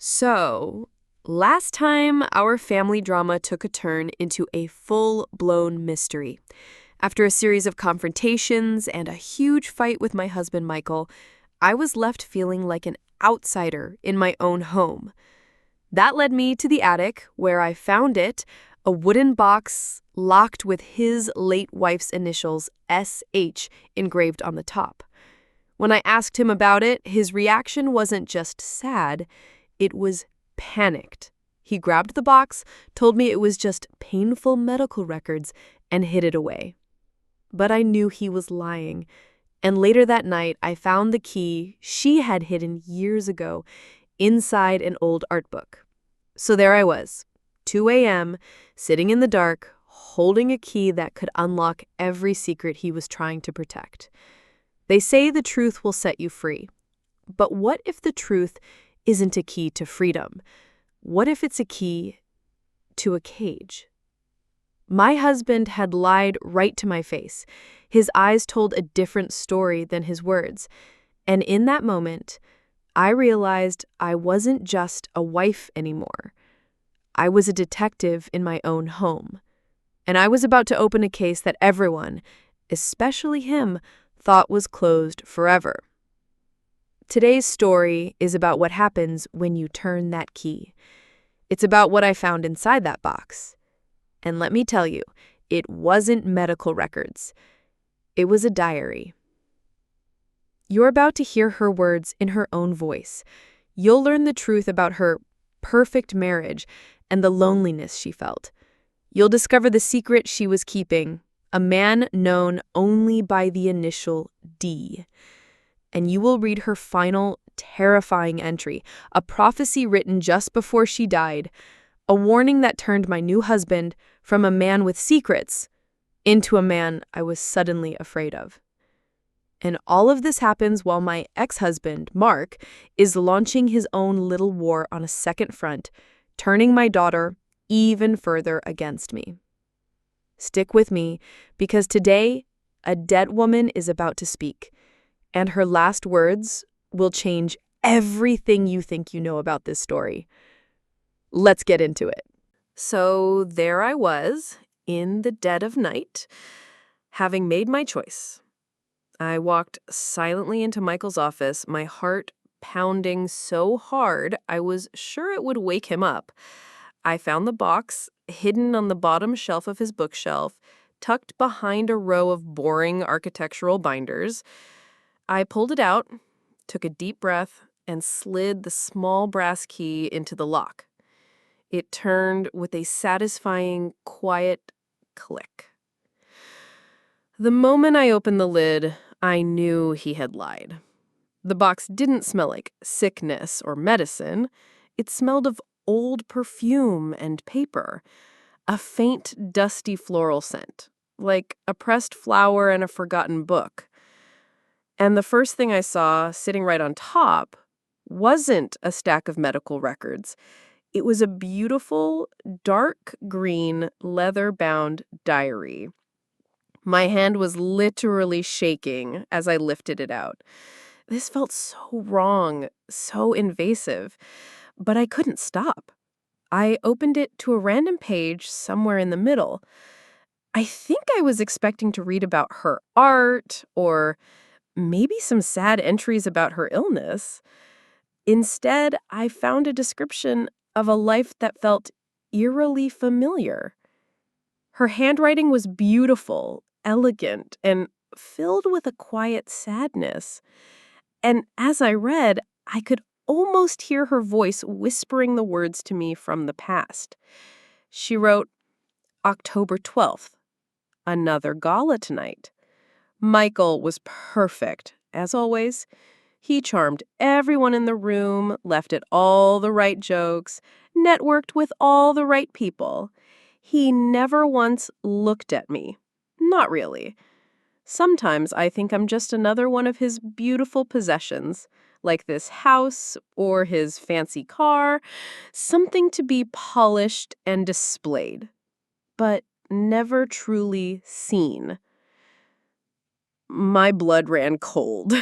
So, last time our family drama took a turn into a full-blown mystery. After a series of confrontations and a huge fight with my husband Michael, I was left feeling like an outsider in my own home. That led me to the attic, where I found it, a wooden box locked with his late wife's initials, SH, engraved on the top. When I asked him about it, his reaction wasn't just sad, it was panicked. He grabbed the box, told me it was just painful medical records, and hid it away. But I knew he was lying, and later that night I found the key she had hidden years ago inside an old art book. So there I was, 2 a.m., sitting in the dark, holding a key that could unlock every secret he was trying to protect. They say the truth will set you free. But what if the truth isn't a key to freedom? What if it's a key to a cage? My husband had lied right to my face. His eyes told a different story than his words. And in that moment, I realized I wasn't just a wife anymore. I was a detective in my own home. And I was about to open a case that everyone, especially him, thought was closed forever. Today's story is about what happens when you turn that key. It's about what I found inside that box. And let me tell you, it wasn't medical records. It was a diary. You're about to hear her words in her own voice. You'll learn the truth about her perfect marriage and the loneliness she felt. You'll discover the secret she was keeping, a man known only by the initial D. And you will read her final, terrifying entry, a prophecy written just before she died, a warning that turned my new husband from a man with secrets into a man I was suddenly afraid of. And all of this happens while my ex-husband, Mark, is launching his own little war on a second front, turning my daughter even further against me. Stick with me, because today, a dead woman is about to speak, and her last words will change everything you think you know about this story. Let's get into it. So there I was, in the dead of night, having made my choice. I walked silently into Michael's office, my heart pounding so hard I was sure it would wake him up. I found the box hidden on the bottom shelf of his bookshelf, tucked behind a row of boring architectural binders. I pulled it out, took a deep breath, and slid the small brass key into the lock. It turned with a satisfying, quiet click. The moment I opened the lid, I knew he had lied. The box didn't smell like sickness or medicine. It smelled of old perfume and paper, a faint, dusty floral scent, like a pressed flower and a forgotten book. And the first thing I saw, sitting right on top, wasn't a stack of medical records. It was a beautiful, dark green, leather-bound diary. My hand was literally shaking as I lifted it out. This felt so wrong, so invasive, but I couldn't stop. I opened it to a random page somewhere in the middle. I think I was expecting to read about her art or maybe some sad entries about her illness. Instead, I found a description of a life that felt eerily familiar. Her handwriting was beautiful, elegant, and filled with a quiet sadness. And as I read, I could almost hear her voice whispering the words to me from the past. She wrote, October 12th, another gala tonight. Michael was perfect, as always. He charmed everyone in the room, left at all the right jokes, networked with all the right people. He never once looked at me. Not really. Sometimes I think I'm just another one of his beautiful possessions, like this house or his fancy car, something to be polished and displayed, but never truly seen. My blood ran cold.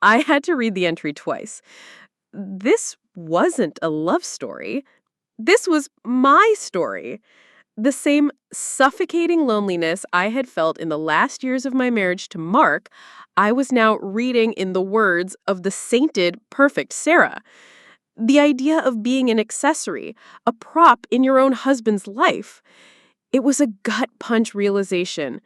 I had to read the entry twice. This wasn't a love story. This was my story. The same suffocating loneliness I had felt in the last years of my marriage to Mark, I was now reading in the words of the sainted, perfect Sarah. The idea of being an accessory, a prop in your own husband's life. It was a gut punch realization.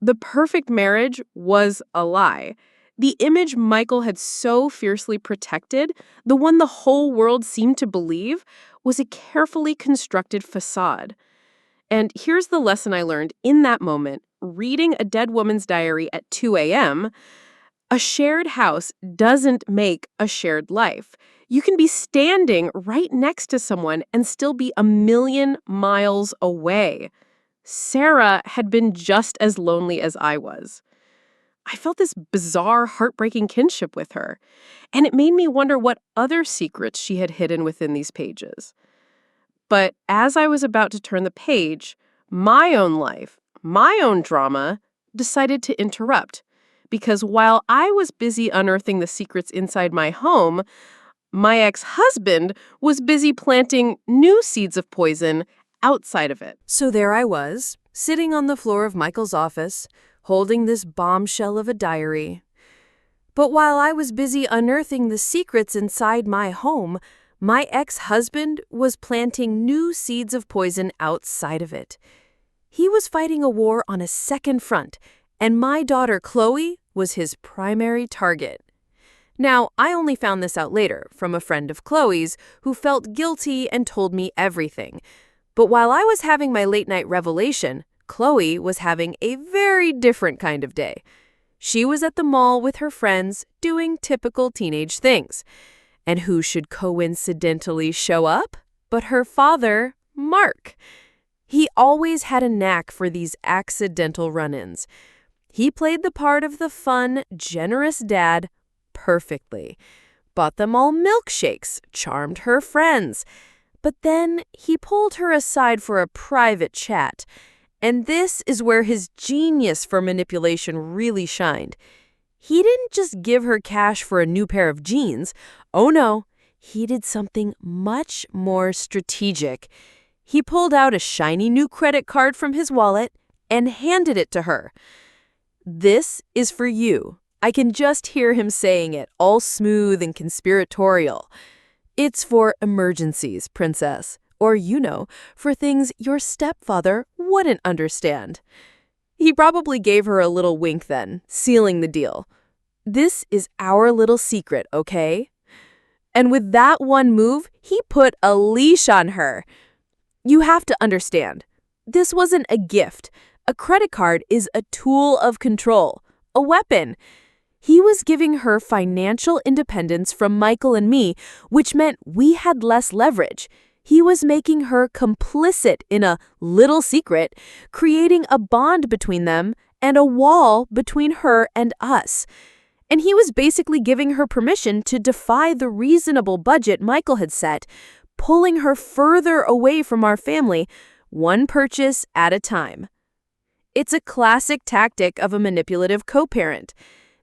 The perfect marriage was a lie. The image Michael had so fiercely protected, the one the whole world seemed to believe, was a carefully constructed facade. And here's the lesson I learned in that moment, reading a dead woman's diary at 2 a.m. A shared house doesn't make a shared life. You can be standing right next to someone and still be a million miles away. Sarah had been just as lonely as I was. I felt this bizarre, heartbreaking kinship with her, and it made me wonder what other secrets she had hidden within these pages. But as I was about to turn the page, my own life, my own drama, decided to interrupt. Because while I was busy unearthing the secrets inside my home, my ex-husband was busy planting new seeds of poison outside of it. So there I was, sitting on the floor of Michael's office, holding this bombshell of a diary. But while I was busy unearthing the secrets inside my home, my ex-husband was planting new seeds of poison outside of it. He was fighting a war on a second front, and my daughter Chloe was his primary target. Now, I only found this out later from a friend of Chloe's who felt guilty and told me everything. But while I was having my late-night revelation, Chloe was having a very different kind of day. She was at the mall with her friends doing typical teenage things. And who should coincidentally show up but her father, Mark? He always had a knack for these accidental run-ins. He played the part of the fun, generous dad perfectly. Bought them all milkshakes, charmed her friends. But then he pulled her aside for a private chat. And this is where his genius for manipulation really shined. He didn't just give her cash for a new pair of jeans. Oh no, he did something much more strategic. He pulled out a shiny new credit card from his wallet and handed it to her. "This is for you." I can just hear him saying it, all smooth and conspiratorial. "It's for emergencies, princess. Or, for things your stepfather wouldn't understand." He probably gave her a little wink then, sealing the deal. "This is our little secret, okay?" And with that one move, he put a leash on her. You have to understand, this wasn't a gift. A credit card is a tool of control, a weapon. He was giving her financial independence from Michael and me, which meant we had less leverage. He was making her complicit in a little secret, creating a bond between them and a wall between her and us. And he was basically giving her permission to defy the reasonable budget Michael had set, pulling her further away from our family, one purchase at a time. It's a classic tactic of a manipulative co-parent.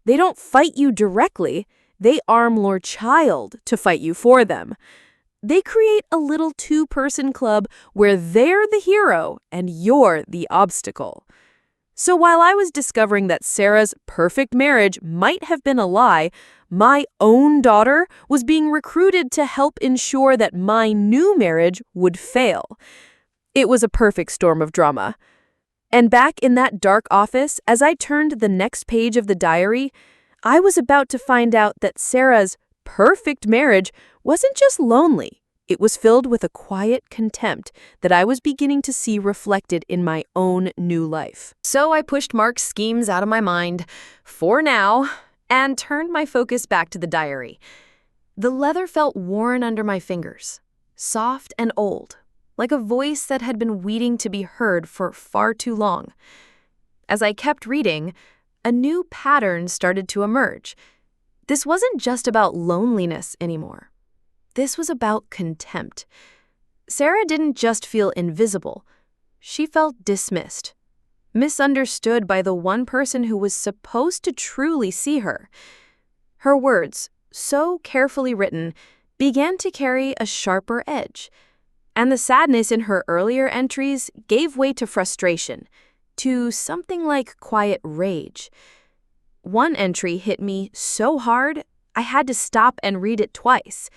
They don't fight you directly, they arm your child to fight you for them. They create a little two-person club where they're the hero and you're the obstacle. So while I was discovering that Sarah's perfect marriage might have been a lie, my own daughter was being recruited to help ensure that my new marriage would fail. It was a perfect storm of drama. And back in that dark office, as I turned the next page of the diary, I was about to find out that Sarah's perfect marriage wasn't just lonely. It was filled with a quiet contempt that I was beginning to see reflected in my own new life. So I pushed Mark's schemes out of my mind, for now, and turned my focus back to the diary. The leather felt worn under my fingers, soft and old, like a voice that had been waiting to be heard for far too long. As I kept reading, a new pattern started to emerge. This wasn't just about loneliness anymore. This was about contempt. Sarah didn't just feel invisible. She felt dismissed, misunderstood by the one person who was supposed to truly see her. Her words, so carefully written, began to carry a sharper edge, and the sadness in her earlier entries gave way to frustration, to something like quiet rage. One entry hit me so hard, I had to stop and read it twice.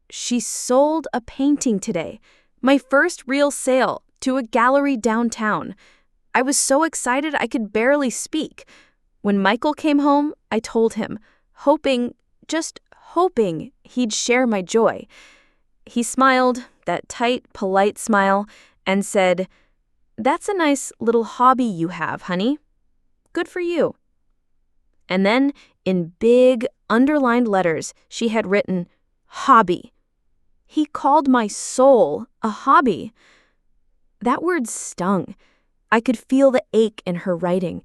She sold a painting today, my first real sale, to a gallery downtown. I was so excited I could barely speak. When Michael came home, I told him, just hoping he'd share my joy. He smiled, that tight, polite smile, and said, "That's a nice little hobby you have, honey. Good for you." And then, in big, underlined letters, she had written, "Hobby." He called my soul a hobby. That word stung. I could feel the ache in her writing.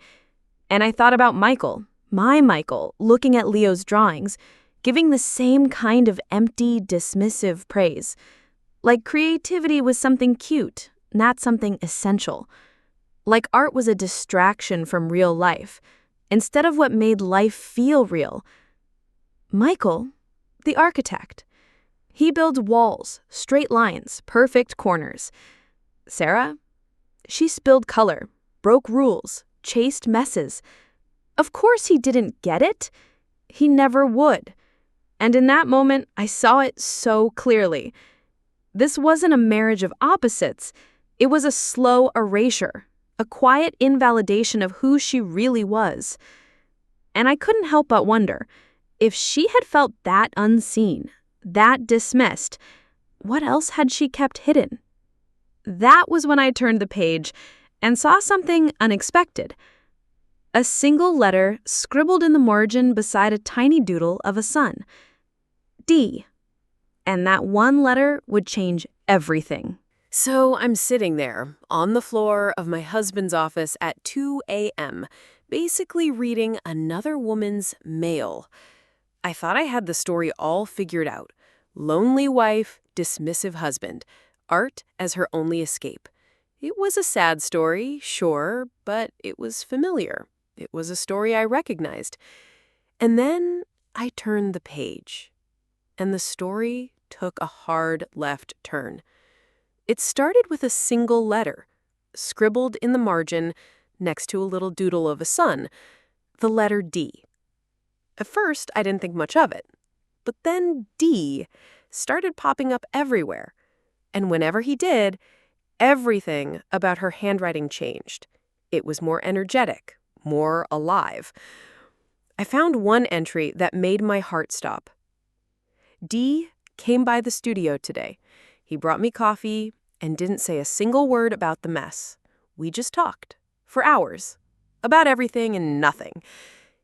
And I thought about Michael, my Michael, looking at Leo's drawings, giving the same kind of empty, dismissive praise. Like creativity was something cute, not something essential. Like art was a distraction from real life, instead of what made life feel real. Michael, the architect. He builds walls, straight lines, perfect corners. Sarah? She spilled color, broke rules, chased messes. Of course he didn't get it. He never would. And in that moment, I saw it so clearly. This wasn't a marriage of opposites. It was a slow erasure, a quiet invalidation of who she really was. And I couldn't help but wonder, if she had felt that unseen, that dismissed, what else had she kept hidden? That was when I turned the page and saw something unexpected. A single letter scribbled in the margin beside a tiny doodle of a sun. D. And that one letter would change everything. So I'm sitting there, on the floor of my husband's office at 2 a.m., basically reading another woman's mail. I thought I had the story all figured out. Lonely wife, dismissive husband. Art as her only escape. It was a sad story, sure, but it was familiar. It was a story I recognized. And then I turned the page, and the story took a hard left turn. It started with a single letter, scribbled in the margin next to a little doodle of a sun, the letter D. At first, I didn't think much of it, but then D started popping up everywhere. And whenever he did, everything about her handwriting changed. It was more energetic, more alive. I found one entry that made my heart stop. D came by the studio today. He brought me coffee and didn't say a single word about the mess. We just talked, for hours, about everything and nothing.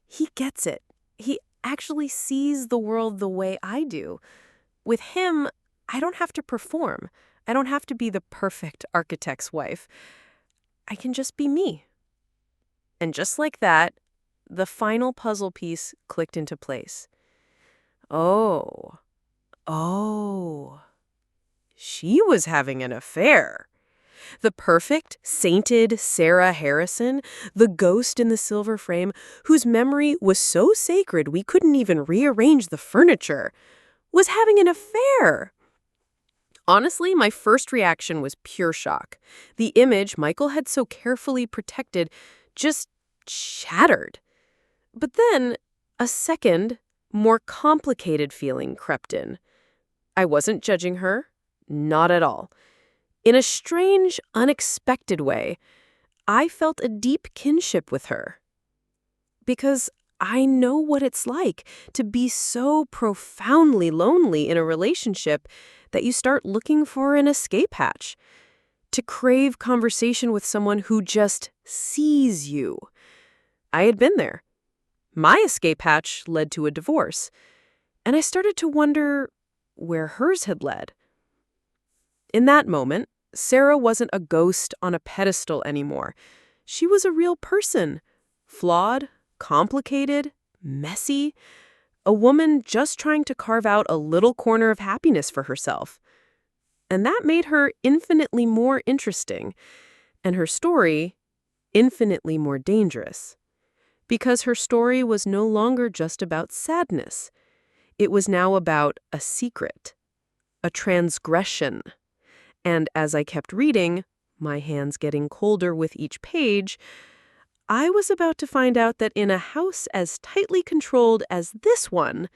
He gets it. He actually sees the world the way I do. With him, I don't have to perform. I don't have to be the perfect architect's wife. I can just be me. And just like that, the final puzzle piece clicked into place. Oh, she was having an affair. The perfect, sainted Sarah Harrison, the ghost in the silver frame, whose memory was so sacred we couldn't even rearrange the furniture, was having an affair. Honestly, my first reaction was pure shock. The image Michael had so carefully protected just shattered. But then, a second, more complicated feeling crept in. I wasn't judging her, not at all. In a strange, unexpected way, I felt a deep kinship with her. Because I know what it's like to be so profoundly lonely in a relationship that you start looking for an escape hatch, to crave conversation with someone who just sees you. I had been there. My escape hatch led to a divorce, and I started to wonder where hers had led. In that moment, Sarah wasn't a ghost on a pedestal anymore. She was a real person, flawed, complicated, messy, a woman just trying to carve out a little corner of happiness for herself. And that made her infinitely more interesting, and her story infinitely more dangerous. Because her story was no longer just about sadness. It was now about a secret, a transgression. And as I kept reading, my hands getting colder with each page, I was about to find out that in a house as tightly controlled as this one,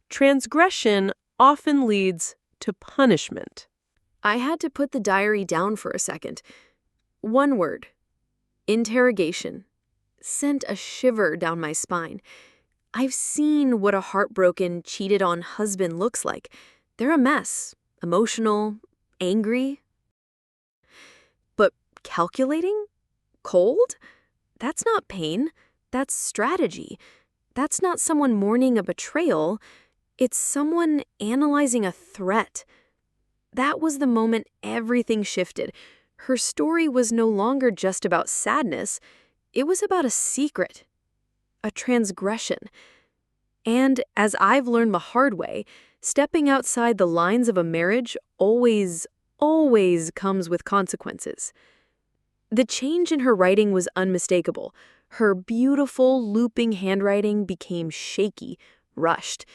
transgression often leads to punishment. I had to put the diary down for a second. One word, interrogation, sent a shiver down my spine. I've seen what a heartbroken, cheated-on husband looks like. They're a mess, emotional, angry. But calculating? Cold? That's not pain. That's strategy. That's not someone mourning a betrayal. It's someone analyzing a threat. That was the moment everything shifted. Her story was no longer just about sadness. It was about a secret, a transgression. And as I've learned the hard way, stepping outside the lines of a marriage always comes with consequences. The change in her writing was unmistakable. Her beautiful, looping handwriting became shaky, rushed.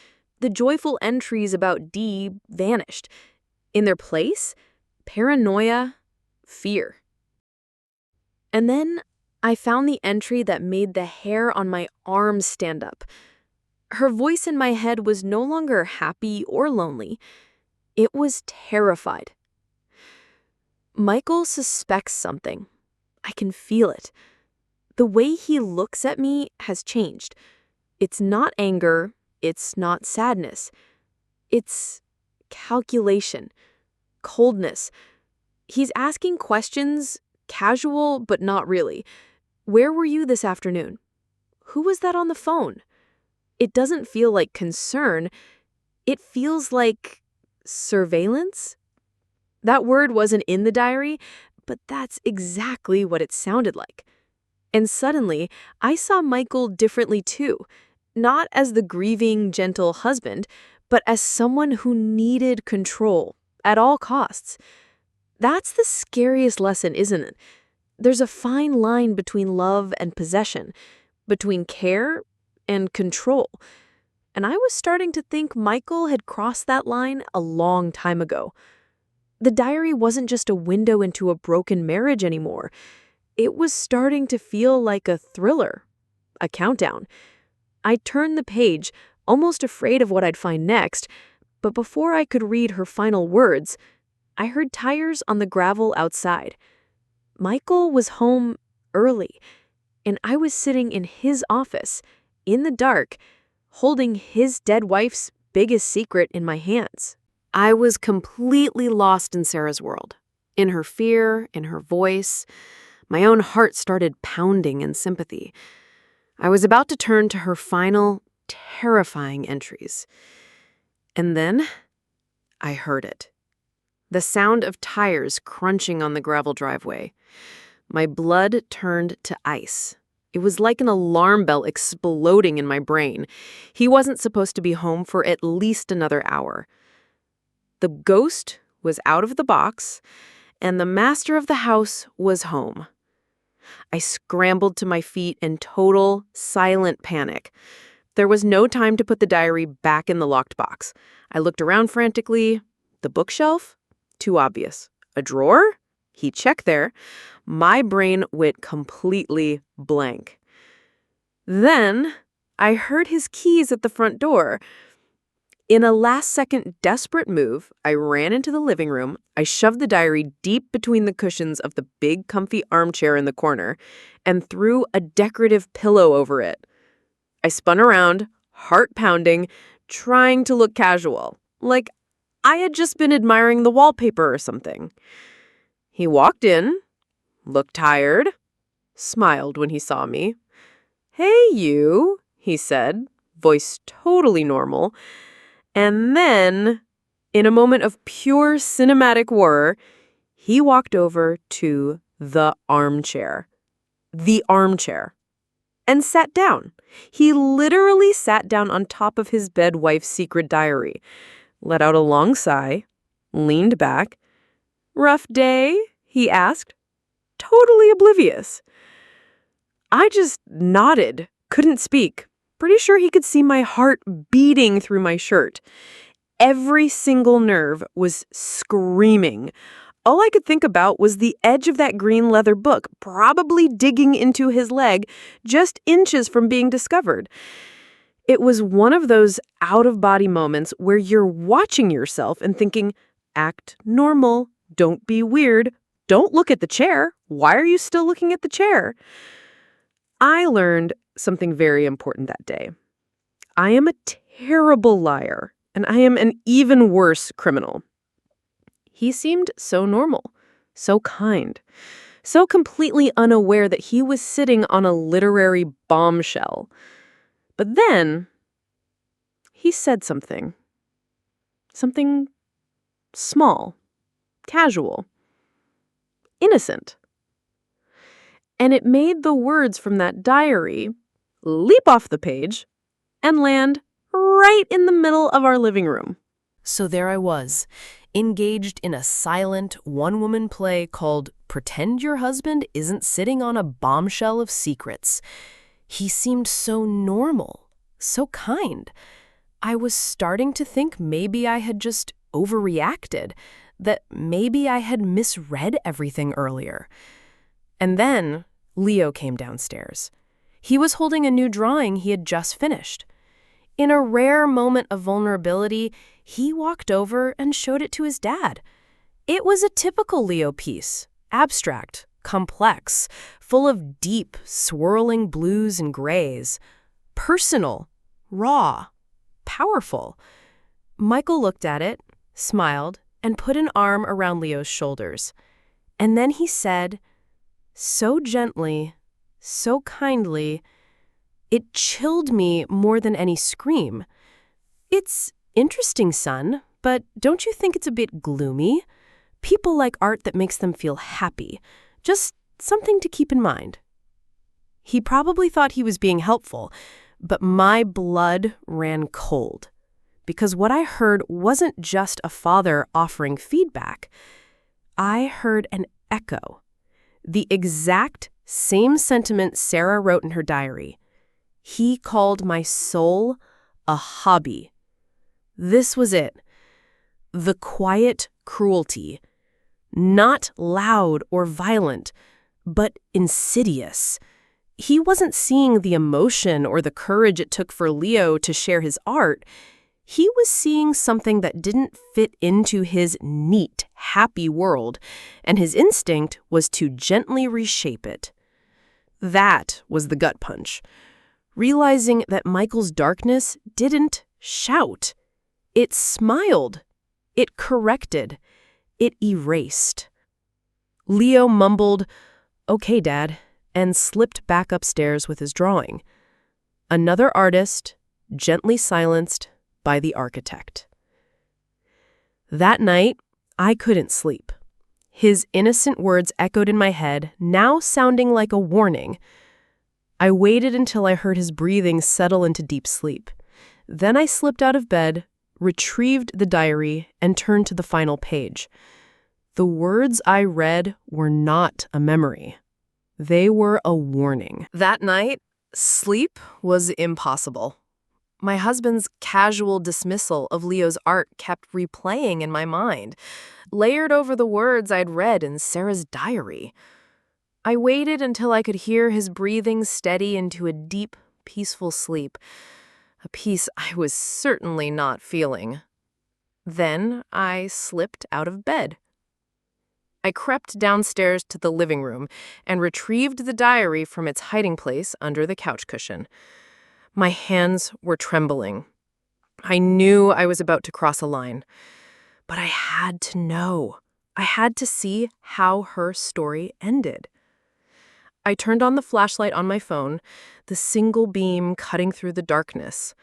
The joyful entries about Dee vanished. In their place, paranoia, fear. And then I found the entry that made the hair on my arms stand up. Her voice in my head was no longer happy or lonely. It was terrified. Michael suspects something. I can feel it. The way he looks at me has changed. It's not anger. It's not sadness. It's calculation, coldness. He's asking questions, casual but not really. Where were you this afternoon? Who was that on the phone? It doesn't feel like concern. It feels like surveillance. That word wasn't in the diary, but that's exactly what it sounded like. And suddenly, I saw Michael differently too. Not as the grieving, gentle husband, but as someone who needed control at all costs. That's the scariest lesson, isn't it? There's a fine line between love and possession, between care and control. And I was starting to think Michael had crossed that line a long time ago. The diary wasn't just a window into a broken marriage anymore. It was starting to feel like a thriller, a countdown. I turned the page, almost afraid of what I'd find next, but before I could read her final words, I heard tires on the gravel outside. Michael was home early, and I was sitting in his office, in the dark, holding his dead wife's biggest secret in my hands. I was completely lost in Sarah's world, in her fear, in her voice. My own heart started pounding in sympathy. I was about to turn to her final, terrifying entries. And then I heard it. The sound of tires crunching on the gravel driveway. My blood turned to ice. It was like an alarm bell exploding in my brain. He wasn't supposed to be home for at least another hour. The ghost was out of the box, and the master of the house was home. I scrambled to my feet in total, silent panic. There was no time to put the diary back in the locked box. I looked around frantically. The bookshelf? Too obvious. A drawer? He checked there. My brain went completely blank. Then I heard his keys at the front door. In a last-second desperate move, I ran into the living room. I shoved the diary deep between the cushions of the big, comfy armchair in the corner and threw a decorative pillow over it. I spun around, heart pounding, trying to look casual, like I had just been admiring the wallpaper or something. He walked in, looked tired, smiled when he saw me. "Hey, you," he said, voice totally normal. And then, in a moment of pure cinematic horror, he walked over to the armchair. The armchair. And sat down. He literally sat down on top of his dead wife's secret diary, let out a long sigh, leaned back. "Rough day?" he asked, totally oblivious. I just nodded, couldn't speak. pretty sure he could see my heart beating through my shirt. Every single nerve was screaming. All I could think about was the edge of that green leather book, probably digging into his leg, just inches from being discovered. It was one of those out-of-body moments where you're watching yourself and thinking, act normal, don't be weird, don't look at the chair. Why are you still looking at the chair? I learned something very important that day. I am a terrible liar, and I am an even worse criminal. He seemed so normal, so kind, so completely unaware that he was sitting on a literary bombshell. But then, he said something. Something small, casual, innocent. And it made the words from that diary leap off the page and land right in the middle of our living room. So there I was, engaged in a silent, one-woman play called Pretend Your Husband Isn't Sitting on a Bombshell of Secrets. He seemed so normal, so kind. I was starting to think maybe I had just overreacted, that maybe I had misread everything earlier. And then Leo came downstairs. He was holding a new drawing he had just finished. In a rare moment of vulnerability, he walked over and showed it to his dad. It was a typical Leo piece, abstract, complex, full of deep, swirling blues and grays. Personal, raw, powerful. Michael looked at it, smiled, and put an arm around Leo's shoulders. And then he said, so gently, so kindly, it chilled me more than any scream. It's interesting, son, but don't you think it's a bit gloomy? People like art that makes them feel happy. Just something to keep in mind. He probably thought he was being helpful, but my blood ran cold. Because what I heard wasn't just a father offering feedback. I heard an echo. The exact same sentiment Sarah wrote in her diary. He called my soul a hobby. This was it. The quiet cruelty. Not loud or violent, but insidious. He wasn't seeing the emotion or the courage it took for Leo to share his art. He was seeing something that didn't fit into his neat, happy world, and his instinct was to gently reshape it. That was the gut punch. Realizing that Michael's darkness didn't shout. It smiled. It corrected. It erased. Leo mumbled, "Okay, Dad," and slipped back upstairs with his drawing. Another artist, gently silenced by the architect. That night, I couldn't sleep. His innocent words echoed in my head, now sounding like a warning. I waited until I heard his breathing settle into deep sleep. Then I slipped out of bed, retrieved the diary, and turned to the final page. The words I read were not a memory. They were a warning. That night, sleep was impossible. My husband's casual dismissal of Leo's art kept replaying in my mind, layered over the words I'd read in Sarah's diary. I waited until I could hear his breathing steady into a deep, peaceful sleep, a peace I was certainly not feeling. Then I slipped out of bed. I crept downstairs to the living room and retrieved the diary from its hiding place under the couch cushion. My hands were trembling. I knew I was about to cross a line, but I had to know. I had to see how her story ended. I turned on the flashlight on my phone, the single beam cutting through the darkness,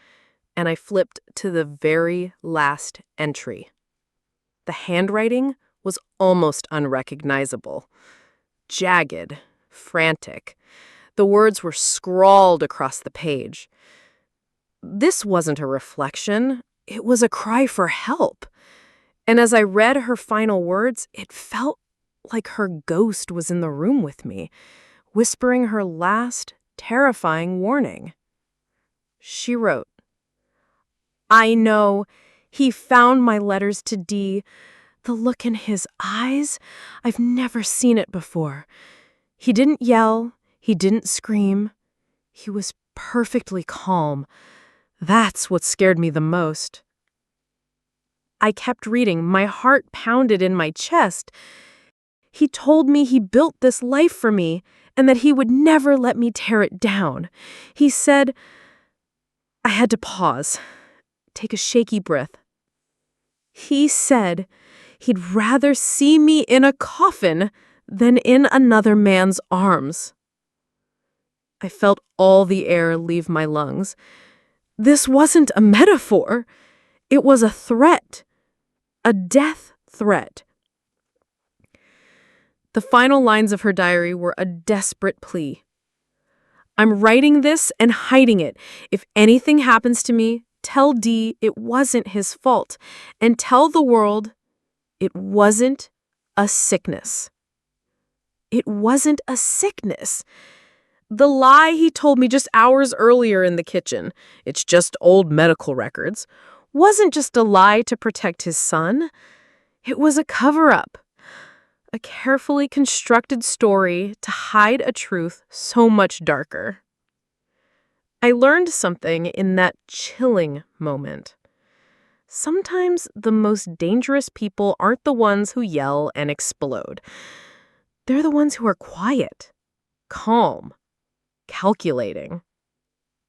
and I flipped to the very last entry. The handwriting was almost unrecognizable. Jagged, frantic. The words were scrawled across the page. This wasn't a reflection. It was a cry for help. And as I read her final words, it felt like her ghost was in the room with me, whispering her last, terrifying warning. She wrote, "I know. He found my letters to Dee. The look in his eyes, I've never seen it before. He didn't yell. He didn't scream. He was perfectly calm. That's what scared me the most." I kept reading. My heart pounded in my chest. He told me he built this life for me and that he would never let me tear it down. He said, I had to pause, take a shaky breath. He said he'd rather see me in a coffin than in another man's arms. I felt all the air leave my lungs. This wasn't a metaphor. It was a threat. A death threat. The final lines of her diary were a desperate plea. I'm writing this and hiding it. If anything happens to me, tell Dee it wasn't his fault, and tell the world it wasn't a sickness. It wasn't a sickness. The lie he told me just hours earlier in the kitchen, it's just old medical records, wasn't just a lie to protect his son. It was a cover-up. A carefully constructed story to hide a truth so much darker. I learned something in that chilling moment. Sometimes the most dangerous people aren't the ones who yell and explode. They're the ones who are quiet, calm, calculating.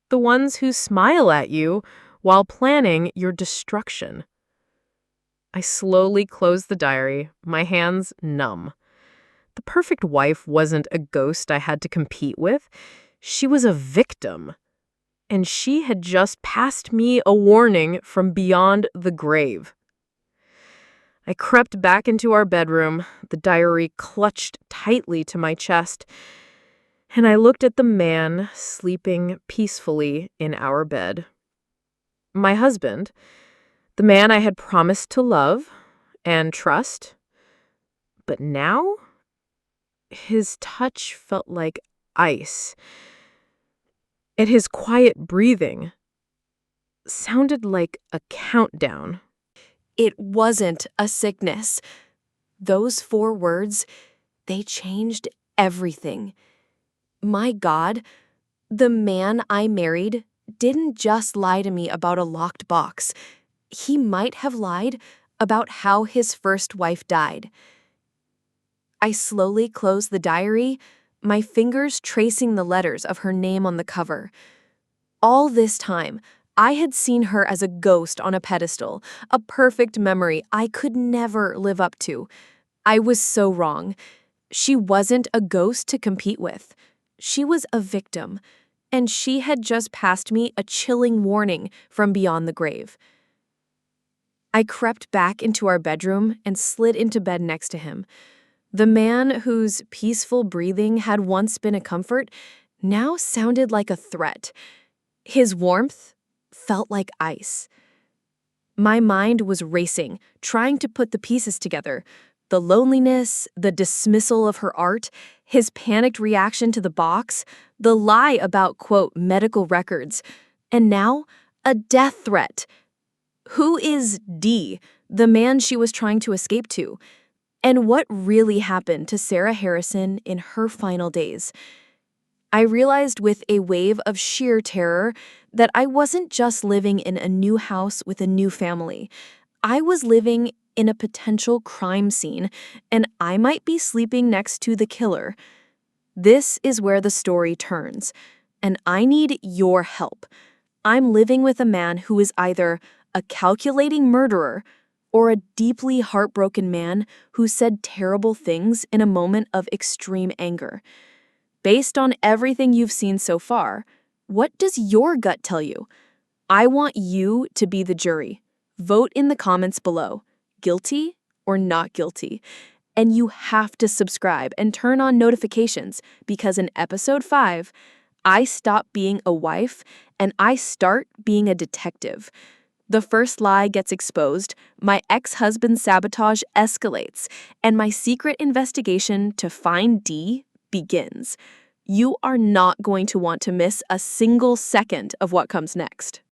The ones who smile at you while planning your destruction. I slowly closed the diary, my hands numb. The perfect wife wasn't a ghost I had to compete with. She was a victim. And she had just passed me a warning from beyond the grave. I crept back into our bedroom, the diary clutched tightly to my chest, and I looked at the man sleeping peacefully in our bed. My husband, the man I had promised to love and trust. But now, his touch felt like ice, and his quiet breathing sounded like a countdown. It wasn't a sickness. Those 4 words, they changed everything. My God, the man I married didn't just lie to me about a locked box. He might have lied about how his first wife died. I slowly closed the diary, my fingers tracing the letters of her name on the cover. All this time, I had seen her as a ghost on a pedestal, a perfect memory I could never live up to. I was so wrong. She wasn't a ghost to compete with. She was a victim, and she had just passed me a chilling warning from beyond the grave. I crept back into our bedroom and slid into bed next to him. The man whose peaceful breathing had once been a comfort now sounded like a threat. His warmth felt like ice. My mind was racing, trying to put the pieces together. The loneliness, the dismissal of her art, his panicked reaction to the box, the lie about, quote, medical records, and now a death threat. Who is Dee, the man she was trying to escape to? And what really happened to Sarah Harrison in her final days? I realized with a wave of sheer terror that I wasn't just living in a new house with a new family. I was living in a potential crime scene, and I might be sleeping next to the killer. This is where the story turns, and I need your help. I'm living with a man who is either a calculating murderer or a deeply heartbroken man who said terrible things in a moment of extreme anger. Based on everything you've seen so far, what does your gut tell you? I want you to be the jury. Vote in the comments below, guilty or not guilty. And you have to subscribe and turn on notifications because in episode 5, I stop being a wife and I start being a detective. The first lie gets exposed, my ex-husband's sabotage escalates, and my secret investigation to find Dee begins. You are not going to want to miss a single second of what comes next.